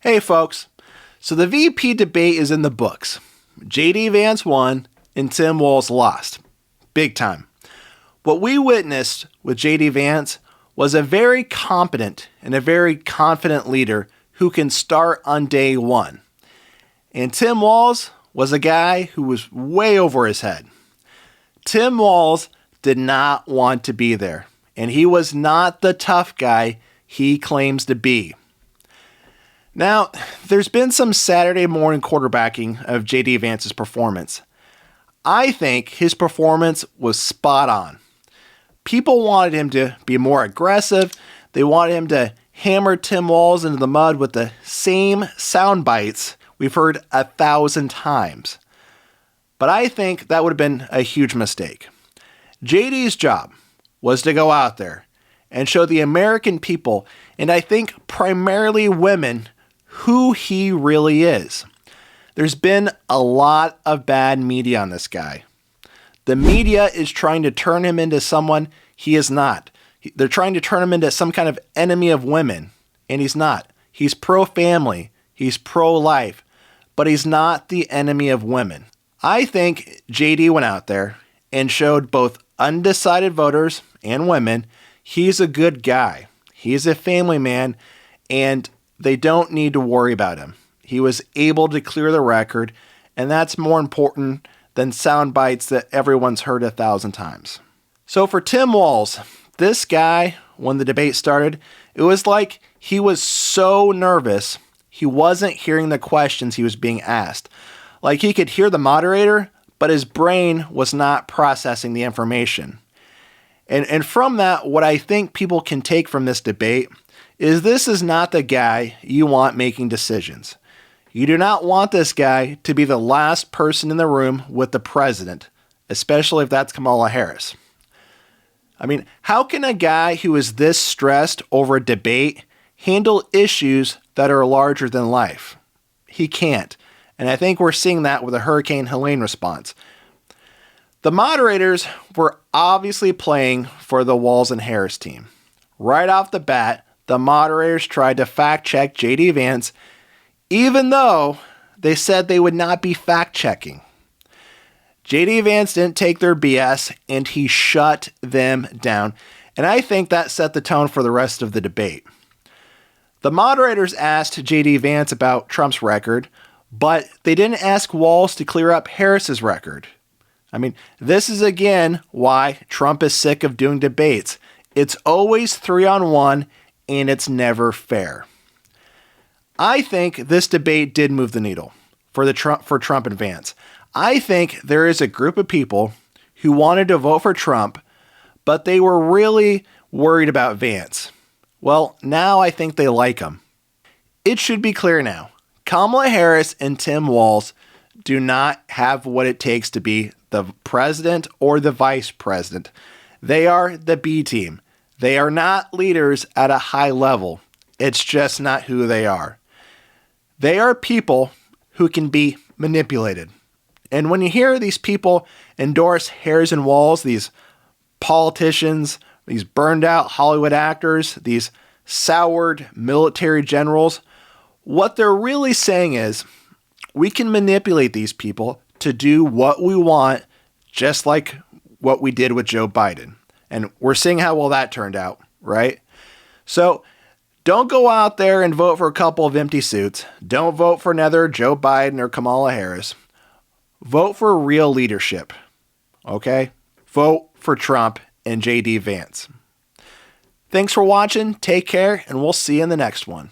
Hey folks, so the VP debate is in the books. JD Vance won and Tim Walz lost. Big time. What we witnessed with JD Vance was a very competent and a very confident leader who can start on day one. And Tim Walz was a guy who was way over his head. Tim Walz did not want to be there, and he was not the tough guy he claims to be. Now, there's been some Saturday morning quarterbacking of JD Vance's performance. I think his performance was spot on. People wanted him to be more aggressive. They wanted him to hammer Tim Walz into the mud with the same sound bites we've heard 1,000 times. But I think that would have been a huge mistake. JD's job was to go out there and show the American people, and I think primarily women, who he really is. There's been a lot of bad media on this guy. The media is trying to turn him into someone he is not. They're trying to turn him into some kind of enemy of women, and he's not. He's pro-family, he's pro-life, but he's not the enemy of women. I think JD went out there and showed both undecided voters and women he's a good guy. He's a family man, and they don't need to worry about him. He was able to clear the record, and that's more important than sound bites that everyone's heard 1,000 times. So for Tim Walz, this guy, when the debate started, it was like he was so nervous he wasn't hearing the questions he was being asked. Like he could hear the moderator, but his brain was not processing the information. And from that, what I think people can take from this debate is this is not the guy you want making decisions. You do not want this guy to be the last person in the room with the president, especially if that's Kamala Harris. I mean, how can a guy who is this stressed over a debate handle issues that are larger than life? He can't. And I think we're seeing that with the Hurricane Helene response. The moderators were obviously playing for the Walz and Harris team. Right off the bat, the moderators tried to fact-check JD Vance, even though they said they would not be fact-checking. JD Vance didn't take their BS, and he shut them down. And I think that set the tone for the rest of the debate. The moderators asked JD Vance about Trump's record, but they didn't ask Walz to clear up Harris's record. I mean, this is again why Trump is sick of doing debates. It's always 3-on-1, and it's never fair. I think this debate did move the needle for Trump and Vance. I think there is a group of people who wanted to vote for Trump, but they were really worried about Vance. Well, now I think they like him. It should be clear now. Kamala Harris and Tim Walz do not have what it takes to be the president or the vice president. They are the B team. They are not leaders at a high level. It's just not who they are. They are people who can be manipulated. And when you hear these people endorse Harris and Walz, these politicians, these burned out Hollywood actors, these soured military generals, what they're really saying is we can manipulate these people to do what we want, just like what we did with Joe Biden. And we're seeing how well that turned out, right? So don't go out there and vote for a couple of empty suits. Don't vote for another Joe Biden or Kamala Harris. Vote for real leadership, okay? Vote for Trump and JD Vance. Thanks for watching. Take care, and we'll see you in the next one.